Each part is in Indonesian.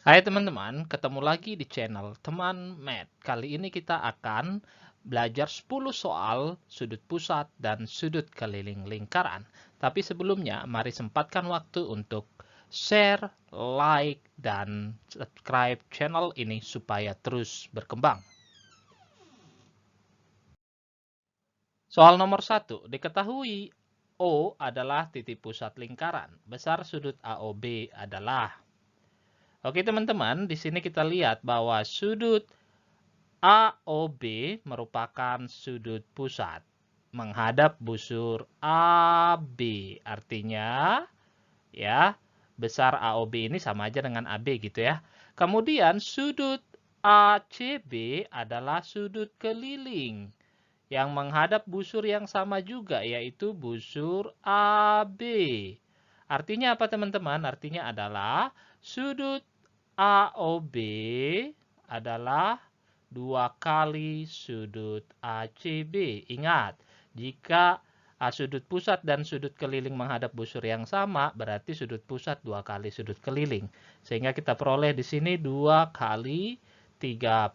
Hai teman-teman, ketemu lagi di channel Teman Math. Kali ini kita akan belajar 10 soal sudut pusat dan sudut keliling lingkaran. Tapi sebelumnya, mari sempatkan waktu untuk share, like, dan subscribe channel ini supaya terus berkembang. Soal nomor 1, diketahui O adalah titik pusat lingkaran. Besar sudut AOB adalah. Oke teman-teman, di sini kita lihat bahwa sudut AOB merupakan sudut pusat menghadap busur AB. Artinya, ya, besar AOB ini sama aja dengan AB gitu ya. Kemudian sudut ACB adalah sudut keliling yang menghadap busur yang sama juga, yaitu busur AB. Artinya apa teman-teman? Artinya adalah sudut AOB adalah 2 kali sudut ACB. Ingat, jika sudut pusat dan sudut keliling menghadap busur yang sama, berarti sudut pusat 2 kali sudut keliling. Sehingga kita peroleh di sini 2 kali 30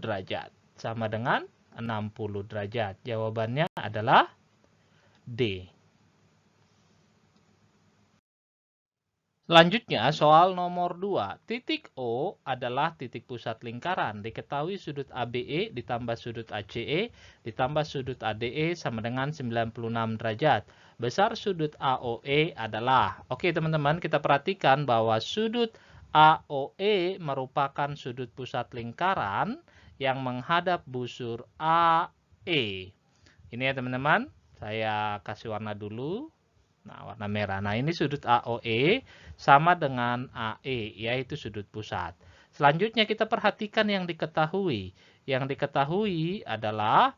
derajat. Sama dengan 60 derajat. Jawabannya adalah D. Selanjutnya, soal nomor 2. Titik O adalah titik pusat lingkaran. Diketahui sudut ABE ditambah sudut ACE ditambah sudut ADE sama dengan 96 derajat. Besar sudut AOE adalah. Oke teman-teman, kita perhatikan bahwa sudut AOE merupakan sudut pusat lingkaran yang menghadap busur AE. Ini ya teman-teman, saya kasih warna dulu. Nah, warna merah. Nah, ini sudut AOE sama dengan AE, yaitu sudut pusat. Selanjutnya kita perhatikan yang diketahui. Yang diketahui adalah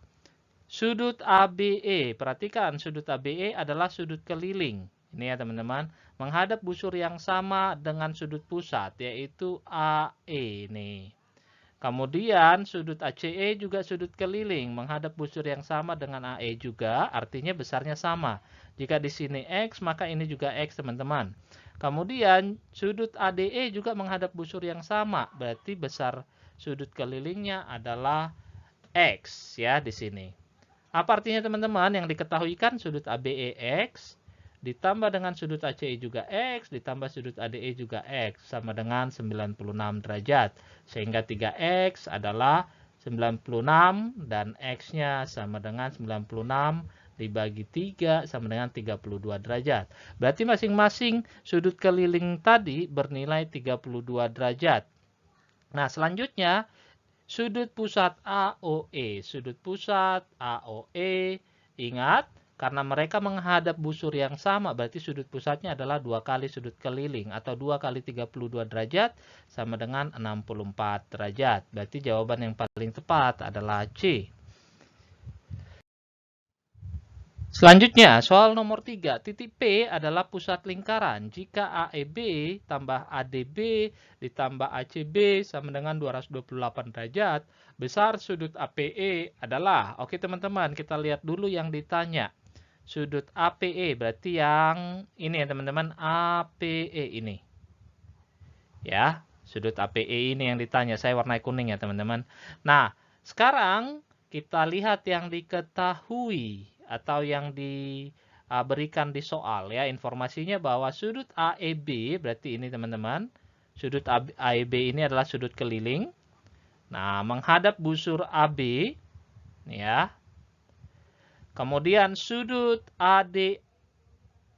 sudut ABE. Perhatikan, sudut ABE adalah sudut keliling. Ini ya teman-teman, menghadap busur yang sama dengan sudut pusat, yaitu AE nih. Kemudian sudut ACE juga sudut keliling menghadap busur yang sama dengan AE juga, artinya besarnya sama. Jika di sini X, maka ini juga X teman-teman. Kemudian sudut ADE juga menghadap busur yang sama, berarti besar sudut kelilingnya adalah X ya di sini. Apa artinya teman-teman? Yang diketahui kan sudut ABE X, ditambah dengan sudut ACE juga X, ditambah sudut ADE juga X, sama dengan 96 derajat. Sehingga 3X adalah 96 dan X-nya sama dengan 96 dibagi 3 sama dengan 32 derajat. Berarti masing-masing sudut keliling tadi bernilai 32 derajat. Nah, selanjutnya sudut pusat AOE. Sudut pusat AOE, ingat, karena mereka menghadap busur yang sama, berarti sudut pusatnya adalah 2 kali sudut keliling, atau 2 kali 32 derajat, sama dengan 64 derajat. Berarti jawaban yang paling tepat adalah C. Selanjutnya, soal nomor 3. Titik P adalah pusat lingkaran. Jika AEB tambah ADB ditambah ACB sama dengan 228 derajat, besar sudut APE adalah. Oke teman-teman, kita lihat dulu yang ditanya. Sudut APE berarti yang ini ya teman-teman, APE ini. Ya, sudut APE ini yang ditanya. Saya warnai kuning ya teman-teman. Nah, sekarang kita lihat yang diketahui atau yang diberikan di soal ya. Informasinya bahwa sudut AEB berarti ini teman-teman. Sudut AEB ini adalah sudut keliling. Nah, menghadap busur AB ya. Kemudian sudut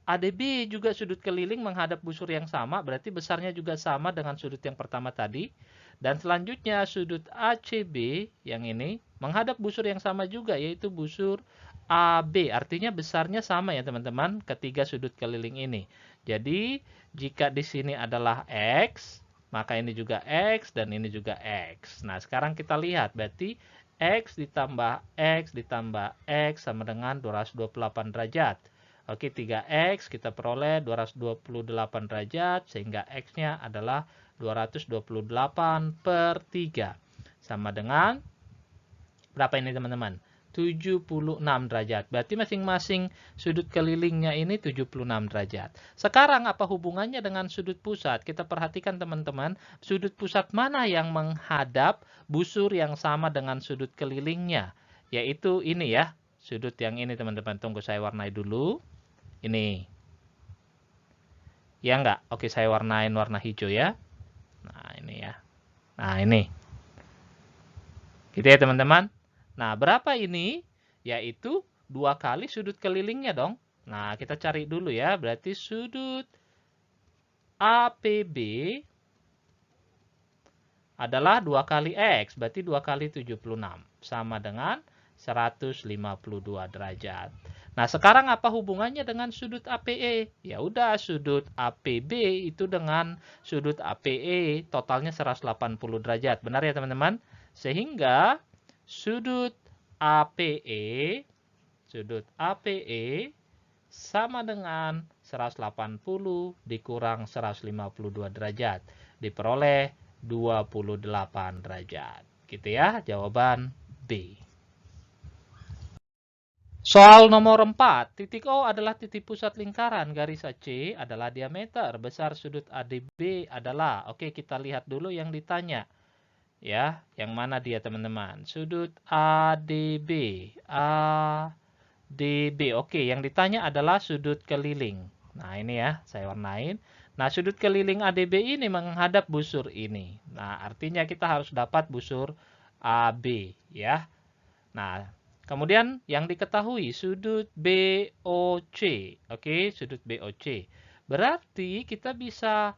ADB juga sudut keliling menghadap busur yang sama, berarti besarnya juga sama dengan sudut yang pertama tadi. Dan selanjutnya sudut ACB yang ini menghadap busur yang sama juga, yaitu busur AB. Artinya besarnya sama ya teman-teman ketiga sudut keliling ini. Jadi jika di sini adalah X, maka ini juga X dan ini juga X. Nah sekarang kita lihat berarti X ditambah X sama dengan 228 derajat. Oke, 3X kita peroleh 228 derajat, sehingga X-nya adalah 228 per 3. Sama dengan, berapa ini teman-teman? 76 derajat. Berarti masing-masing sudut kelilingnya ini 76 derajat. Sekarang apa hubungannya dengan sudut pusat? Kita perhatikan teman-teman, sudut pusat mana yang menghadap busur yang sama dengan sudut kelilingnya? Yaitu ini ya, sudut yang ini teman-teman. Tunggu saya warnai dulu. Ini. Ya enggak? Oke, saya warnain warna hijau ya. Nah, ini ya. Nah, ini. Gitu ya teman-teman. Nah, berapa ini? Yaitu 2 kali sudut kelilingnya dong. Nah, kita cari dulu ya. Berarti sudut APB adalah 2 kali X. Berarti 2 kali 76. Sama dengan 152 derajat. Nah, sekarang apa hubungannya dengan sudut APE? Ya udah, sudut APB itu dengan sudut APE totalnya 180 derajat. Benar ya teman-teman? Sehingga sudut APE sama dengan 180 dikurang 152 derajat. Diperoleh 28 derajat. Gitu ya, jawaban B. Soal nomor 4, titik O adalah titik pusat lingkaran, garis AC adalah diameter, besar sudut ADB adalah, oke kita lihat dulu yang ditanya. Ya, yang mana dia teman-teman? Sudut ADB. Oke, yang ditanya adalah sudut keliling. Nah, ini ya, saya warnain. Nah, sudut keliling ADB ini menghadap busur ini. Nah, artinya kita harus dapat busur AB, ya. Nah, kemudian yang diketahui sudut BOC. Oke, sudut BOC. Berarti kita bisa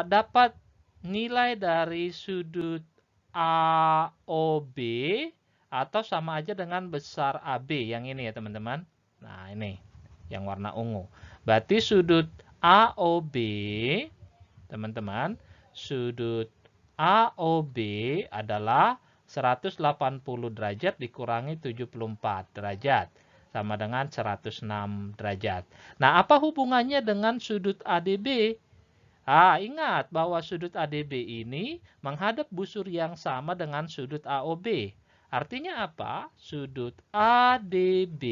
dapat nilai dari sudut AOB atau sama aja dengan besar AB yang ini ya teman-teman. Nah ini yang warna ungu. Berarti sudut AOB teman-teman, sudut AOB adalah 180 derajat dikurangi 74 derajat sama dengan 106 derajat. Nah, apa hubungannya dengan sudut ADB? Ingat bahwa sudut ADB ini menghadap busur yang sama dengan sudut AOB. Artinya apa? Sudut ADB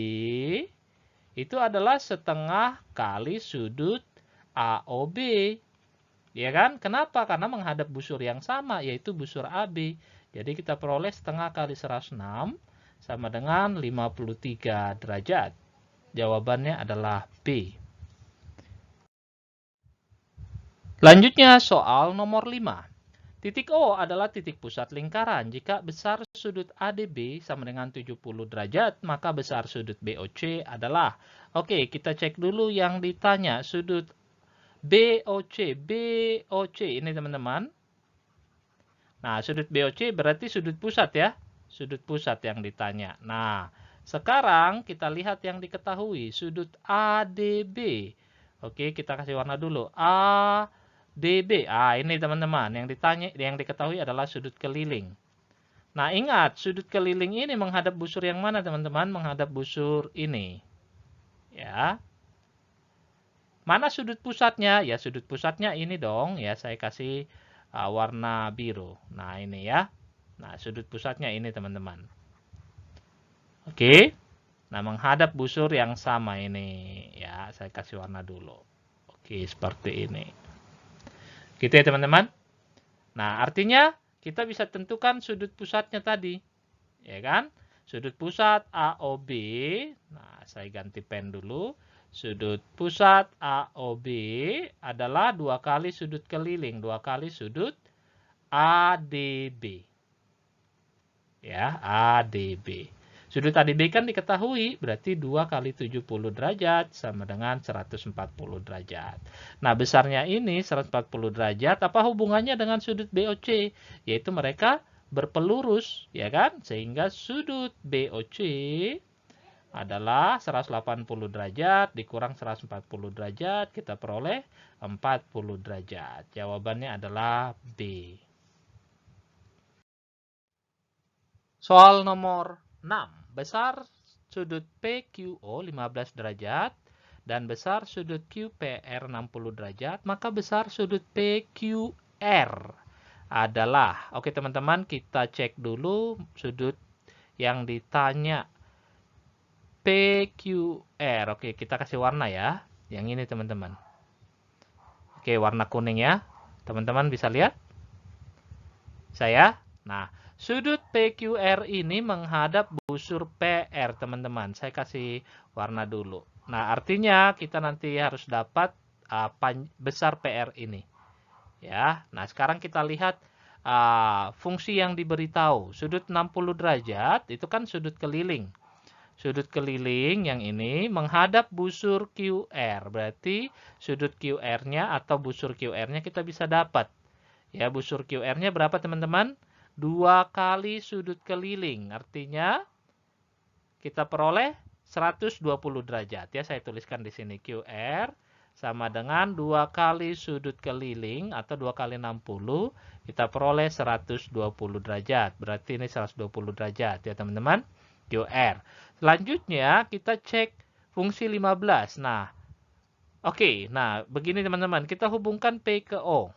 itu adalah setengah kali sudut AOB. Ya kan? Kenapa? Karena menghadap busur yang sama, yaitu busur AB. Jadi kita peroleh setengah kali 106 sama dengan 53 derajat. Jawabannya adalah B. Lanjutnya soal nomor 5. Titik O adalah titik pusat lingkaran. Jika besar sudut ADB sama dengan 70 derajat, maka besar sudut BOC adalah. Oke, kita cek dulu yang ditanya. Sudut BOC ini teman-teman. Nah, sudut BOC berarti sudut pusat ya. Sudut pusat yang ditanya. Nah, sekarang kita lihat yang diketahui. Sudut ADB. Oke, kita kasih warna dulu. ADB. Ini teman-teman, yang ditanya, yang diketahui adalah sudut keliling. Nah, ingat, sudut keliling ini menghadap busur yang mana, teman-teman? Menghadap busur ini. Ya. Mana sudut pusatnya? Ya, sudut pusatnya ini dong. Ya, saya kasih warna biru. Nah, ini ya. Nah, sudut pusatnya ini, teman-teman. Oke. Nah, menghadap busur yang sama ini. Ya, saya kasih warna dulu. Oke, seperti ini. Gitu ya teman-teman. Nah, artinya kita bisa tentukan sudut pusatnya tadi. Ya kan? Sudut pusat AOB. Nah, saya ganti pen dulu. Sudut pusat AOB adalah 2 kali sudut keliling. 2 kali sudut ADB. Ya, ADB. Sudut ADB kan diketahui, berarti 2 kali 70 derajat sama dengan 140 derajat. Nah, besarnya ini 140 derajat, apa hubungannya dengan sudut BOC? Yaitu mereka berpelurus, ya kan? Sehingga sudut BOC adalah 180 derajat dikurang 140 derajat, kita peroleh 40 derajat. Jawabannya adalah B. Soal nomor 6. Besar sudut PQO 15 derajat dan besar sudut QPR 60 derajat, maka besar sudut PQR adalah. Oke teman-teman, kita cek dulu sudut yang ditanya PQR. Oke, kita kasih warna ya. Yang ini teman-teman. Oke, warna kuning ya. Teman-teman bisa lihat? Saya? Nah, sudut PQR ini menghadap busur PR, teman-teman. Saya kasih warna dulu. Nah, artinya kita nanti harus dapat besar PR ini. Ya, nah sekarang kita lihat fungsi yang diberitahu. Sudut 60 derajat itu kan sudut keliling. Sudut keliling yang ini menghadap busur QR. Berarti sudut QR-nya atau busur QR-nya kita bisa dapat. Ya, busur QR-nya berapa teman-teman? 2 kali sudut keliling. Artinya kita peroleh 120 derajat. Ya, saya tuliskan di sini QR sama dengan 2 kali sudut keliling atau 2 kali 60, kita peroleh 120 derajat. Berarti ini 120 derajat ya teman-teman. QR. Selanjutnya kita cek fungsi 15. Nah, oke. Nah, begini teman-teman. Kita hubungkan P ke O.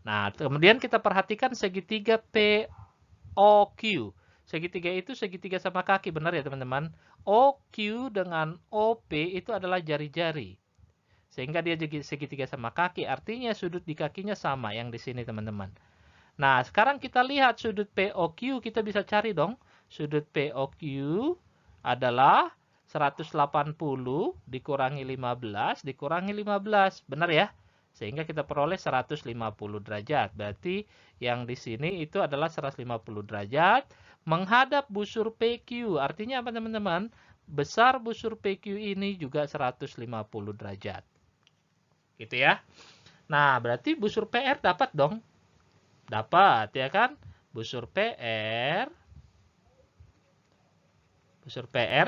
Nah, kemudian kita perhatikan segitiga POQ. Segitiga itu segitiga sama kaki, benar ya teman-teman? OQ dengan OP itu adalah jari-jari. Sehingga dia segitiga sama kaki, artinya sudut di kakinya sama yang di sini teman-teman. Nah, sekarang kita lihat sudut POQ, kita bisa cari dong. Sudut POQ adalah 180 dikurangi 15 dikurangi 15. Benar ya? Sehingga kita peroleh 150 derajat. Berarti yang di sini itu adalah 150 derajat menghadap busur PQ. Artinya apa teman-teman? Besar busur PQ ini juga 150 derajat. Gitu ya. Nah, berarti busur PR dapat dong. Dapat ya kan? Busur PR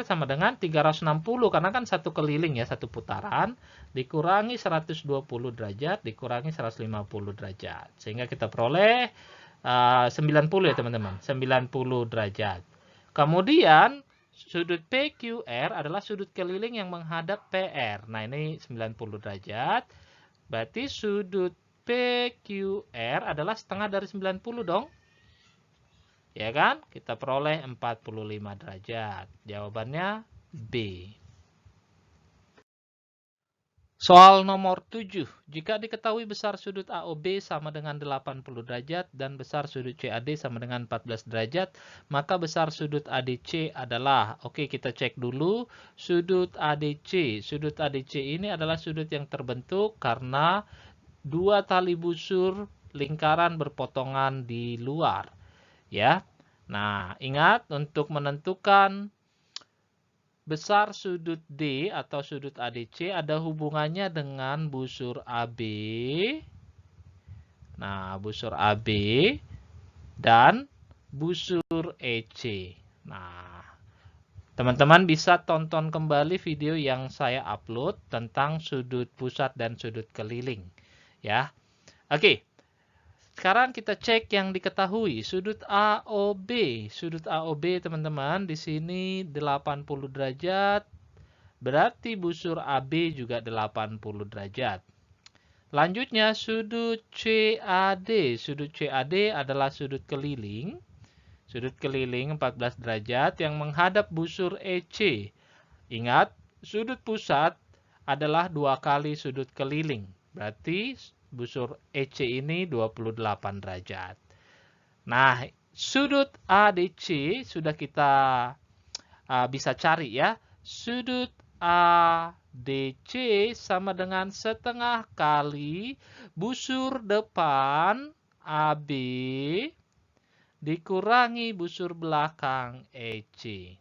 sama dengan 360 karena kan satu keliling ya, satu putaran dikurangi 120 derajat dikurangi 150 derajat. Sehingga kita peroleh 90 ya teman-teman, 90 derajat. Kemudian sudut PQR adalah sudut keliling yang menghadap PR. Nah, ini 90 derajat. Berarti sudut PQR adalah setengah dari 90 dong. Ya kan? Kita peroleh 45 derajat. Jawabannya B. Soal nomor 7. Jika diketahui besar sudut AOB sama dengan 80 derajat dan besar sudut CAD sama dengan 14 derajat, maka besar sudut ADC adalah, oke kita cek dulu, sudut ADC. Sudut ADC ini adalah sudut yang terbentuk karena dua tali busur lingkaran berpotongan di luar. Ya. Nah, ingat untuk menentukan besar sudut D atau sudut ADC ada hubungannya dengan busur AB. Nah, busur AB dan busur EC. Nah, teman-teman bisa tonton kembali video yang saya upload tentang sudut pusat dan sudut keliling. Ya. Oke. Sekarang kita cek yang diketahui. Sudut AOB. Sudut AOB teman-teman di sini 80 derajat. Berarti busur AB juga 80 derajat. Lanjutnya sudut CAD. Sudut CAD adalah sudut keliling. Sudut keliling 14 derajat yang menghadap busur EC. Ingat, sudut pusat adalah 2 kali sudut keliling. Berarti busur EC ini 28 derajat. Nah, sudut ADC sudah kita bisa cari ya. Sudut ADC sama dengan setengah kali busur depan AB dikurangi busur belakang EC.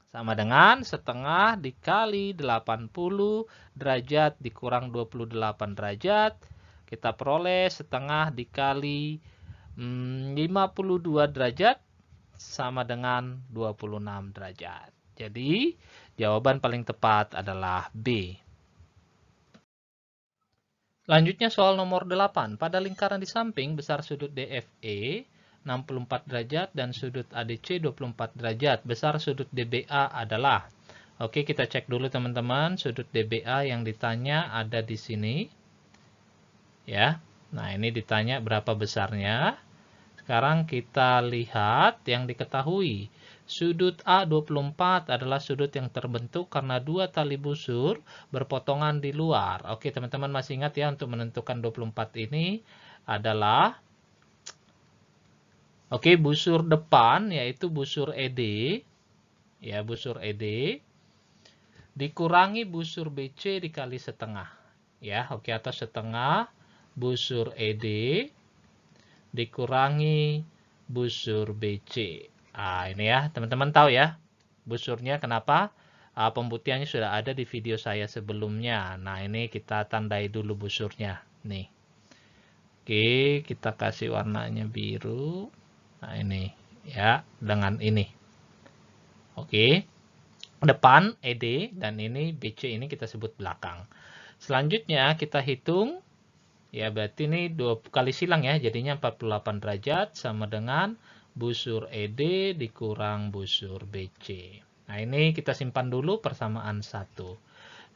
Sama dengan setengah dikali 80 derajat dikurang 28 derajat. Kita peroleh setengah dikali 52 derajat sama dengan 26 derajat. Jadi jawaban paling tepat adalah B. Lanjutnya soal nomor 8. Pada lingkaran di samping besar sudut DFE 64 derajat dan sudut ADC 24 derajat. Besar sudut DBA adalah. Oke, kita cek dulu teman-teman. Sudut DBA yang ditanya ada di sini. Ya. Nah, ini ditanya berapa besarnya. Sekarang kita lihat yang diketahui. Sudut A24 adalah sudut yang terbentuk karena dua tali busur berpotongan di luar. Oke, teman-teman masih ingat ya untuk menentukan 24 ini adalah busur depan yaitu busur ED, ya busur ED dikurangi busur BC dikali setengah. Ya, oke, atau setengah busur ED dikurangi busur BC. Nah, ini ya, teman-teman tahu ya, busurnya kenapa? Pembuktiannya sudah ada di video saya sebelumnya. Nah, ini kita tandai dulu busurnya. Nih. Oke, kita kasih warnanya biru. Nah, ini ya, dengan ini. Oke. Depan ED dan ini BC ini kita sebut belakang. Selanjutnya kita hitung. Ya, berarti ini 2 kali silang ya, jadinya 48 derajat sama dengan busur ED dikurang busur BC. Nah, ini kita simpan dulu persamaan 1.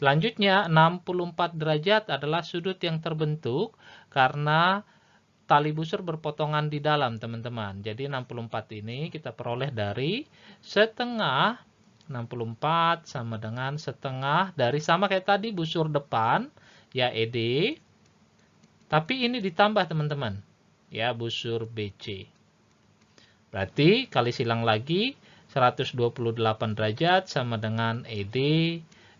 Selanjutnya, 64 derajat adalah sudut yang terbentuk karena tali busur berpotongan di dalam, teman-teman. Jadi, 64 ini kita peroleh dari setengah 64 sama dengan setengah dari sama kayak tadi busur depan, ya ED. Tapi ini ditambah teman-teman, ya busur BC. Berarti kali silang lagi 128 derajat sama dengan ED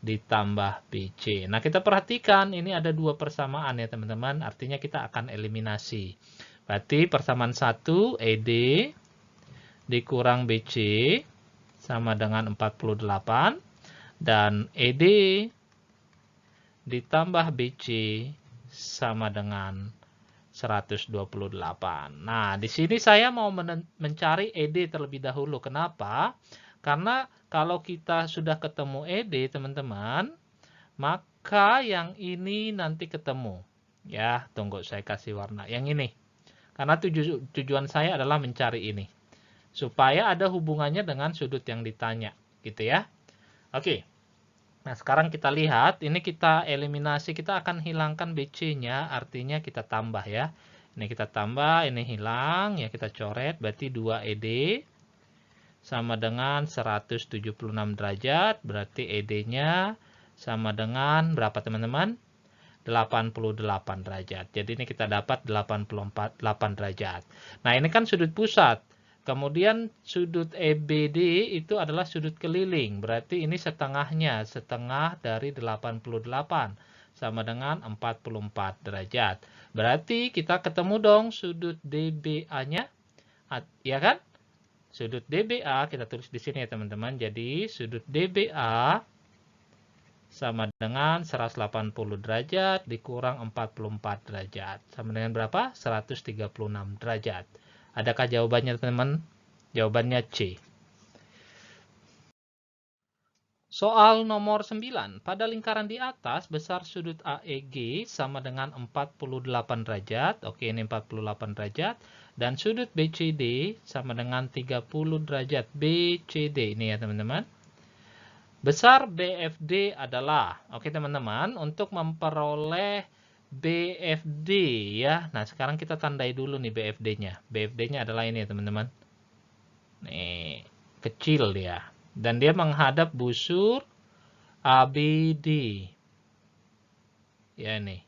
ditambah BC. Nah, kita perhatikan ini ada dua persamaan ya teman-teman, artinya kita akan eliminasi. Berarti persamaan 1 ED dikurang BC sama dengan 48 dan ED ditambah BC sama dengan 128. Nah, di sini saya mau mencari ED terlebih dahulu. Kenapa? Karena kalau kita sudah ketemu ED, teman-teman, maka yang ini nanti ketemu. Ya, tunggu saya kasih warna yang ini. Karena tujuan saya adalah mencari ini. Supaya ada hubungannya dengan sudut yang ditanya, gitu ya. Oke. Nah, sekarang kita lihat, ini kita eliminasi, kita akan hilangkan BC-nya, artinya kita tambah ya. Ini kita tambah, ini hilang, ya kita coret, berarti 2 ED sama dengan 176 derajat, berarti ED-nya sama dengan berapa teman-teman? 88 derajat. Jadi ini kita dapat 8 derajat. Nah, ini kan sudut pusat. Kemudian sudut EBD itu adalah sudut keliling. Berarti ini setengahnya. Setengah dari 88. Sama dengan 44 derajat. Berarti kita ketemu dong sudut DBA-nya. Ya kan? Sudut DBA kita tulis di sini ya teman-teman. Jadi sudut DBA sama dengan 180 derajat dikurang 44 derajat. Sama dengan berapa? 136 derajat. Adakah jawabannya teman-teman? Jawabannya C. Soal nomor 9. Pada lingkaran di atas, besar sudut AEG sama dengan 48 derajat. Oke, ini 48 derajat. Dan sudut BCD sama dengan 30 derajat. BCD ini ya teman-teman. Besar BFD adalah, oke teman-teman, untuk memperoleh BFD ya. Nah, sekarang kita tandai dulu nih BFD-nya. BFD-nya adalah ini ya teman-teman. Nih, kecil dia. Dan dia menghadap busur ABD. Ya nih,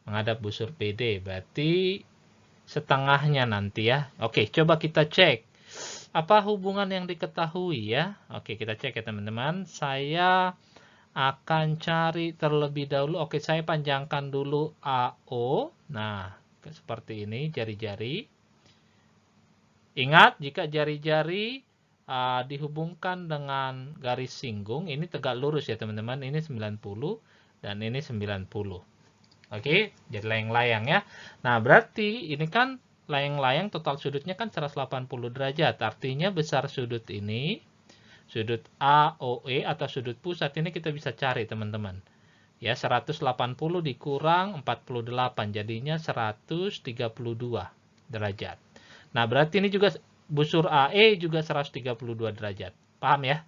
menghadap busur PD. Berarti setengahnya nanti ya. Oke, coba kita cek. Apa hubungan yang diketahui ya? Oke, kita cek ya teman-teman. Saya akan cari terlebih dahulu. Oke, saya panjangkan dulu AO. Nah, seperti ini jari-jari. Ingat, jika jari-jari dihubungkan dengan garis singgung, ini tegak lurus ya teman-teman. Ini 90 dan ini 90. Oke, jadi layang-layang ya. Nah, berarti ini kan layang-layang total sudutnya kan 180 derajat. Artinya besar sudut ini, sudut AOE atau sudut pusat ini kita bisa cari teman-teman. Ya, 180 dikurang 48 jadinya 132 derajat. Nah, berarti ini juga busur AE juga 132 derajat. Paham ya?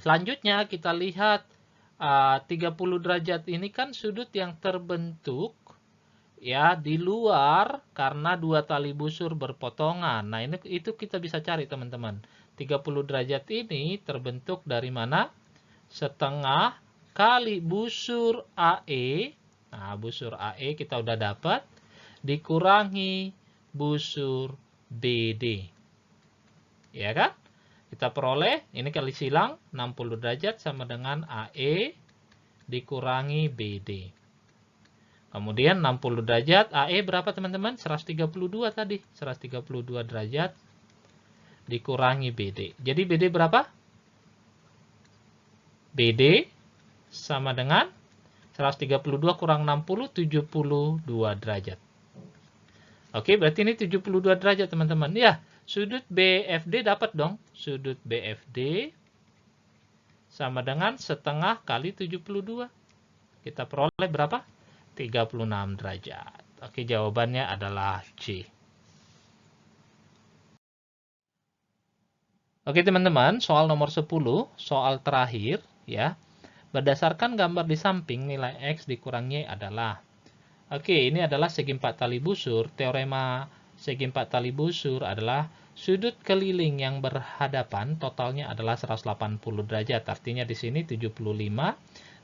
Selanjutnya kita lihat 30 derajat ini kan sudut yang terbentuk ya di luar karena dua tali busur berpotongan. Nah, itu kita bisa cari teman-teman. 30 derajat ini terbentuk dari mana? Setengah kali busur AE. Nah, busur AE kita udah dapat. Dikurangi busur BD. Ya kan? Kita peroleh, ini kali silang, 60 derajat sama dengan AE dikurangi BD. Kemudian 60 derajat, AE berapa teman-teman? 132 tadi. 132 derajat dikurangi BD. Jadi BD berapa? BD sama dengan 132 kurang 60, 72 derajat. Oke, berarti ini 72 derajat teman-teman. Ya, sudut BFD dapat dong. Sudut BFD sama dengan setengah kali 72. Kita peroleh berapa? 36 derajat. Oke, jawabannya adalah C. Oke teman-teman, soal nomor 10, soal terakhir ya. Berdasarkan gambar di samping, nilai X dikurang Y adalah. Oke, ini adalah segi 4 tali busur. Teorema segi 4 tali busur adalah sudut keliling yang berhadapan totalnya adalah 180 derajat. Artinya di sini 75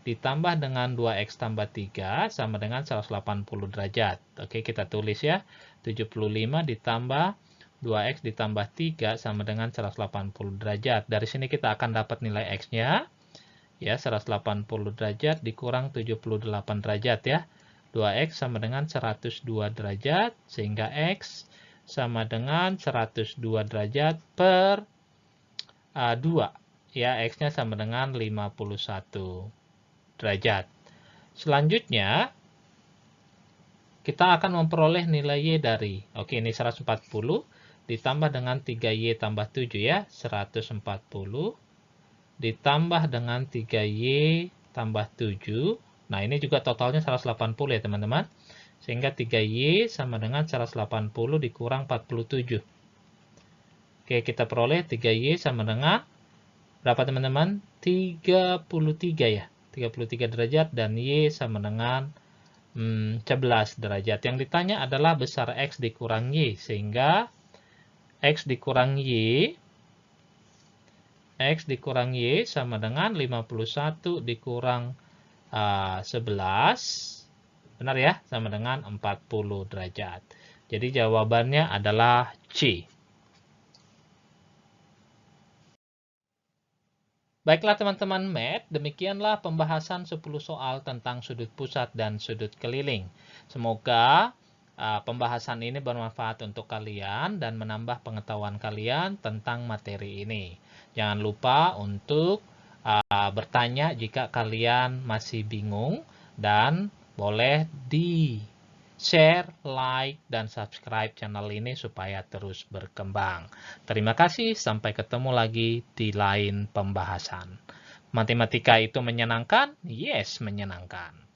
ditambah dengan 2X tambah 3 sama dengan 180 derajat. Oke, kita tulis ya. 75 ditambah 2X ditambah 3 sama dengan 180 derajat. Dari sini kita akan dapat nilai X-nya. Ya, 180 derajat dikurang 78 derajat ya. 2X sama dengan 102 derajat, sehingga X sama dengan 102 derajat per 2. Ya, X-nya sama dengan 51 derajat. Selanjutnya, kita akan memperoleh nilai Y dari, oke ini 140, ditambah dengan 3Y tambah 7 ya, 140, ditambah dengan 3Y tambah 7, nah ini juga totalnya 180 ya teman-teman, sehingga 3Y sama dengan 180 dikurang 47. Oke, kita peroleh 3Y sama dengan, berapa teman-teman? 33 ya. 33 derajat dan Y sama dengan 11 derajat. Yang ditanya adalah besar X dikurang Y, sehingga X dikurang Y sama dengan 51 dikurang 11, benar ya, sama dengan 40 derajat. Jadi jawabannya adalah C. Baiklah teman-teman math, demikianlah pembahasan 10 soal tentang sudut pusat dan sudut keliling. Semoga pembahasan ini bermanfaat untuk kalian dan menambah pengetahuan kalian tentang materi ini. Jangan lupa untuk bertanya jika kalian masih bingung dan boleh di-share, like, dan subscribe channel ini supaya terus berkembang. Terima kasih, sampai ketemu lagi di lain pembahasan. Matematika itu menyenangkan? Yes, menyenangkan.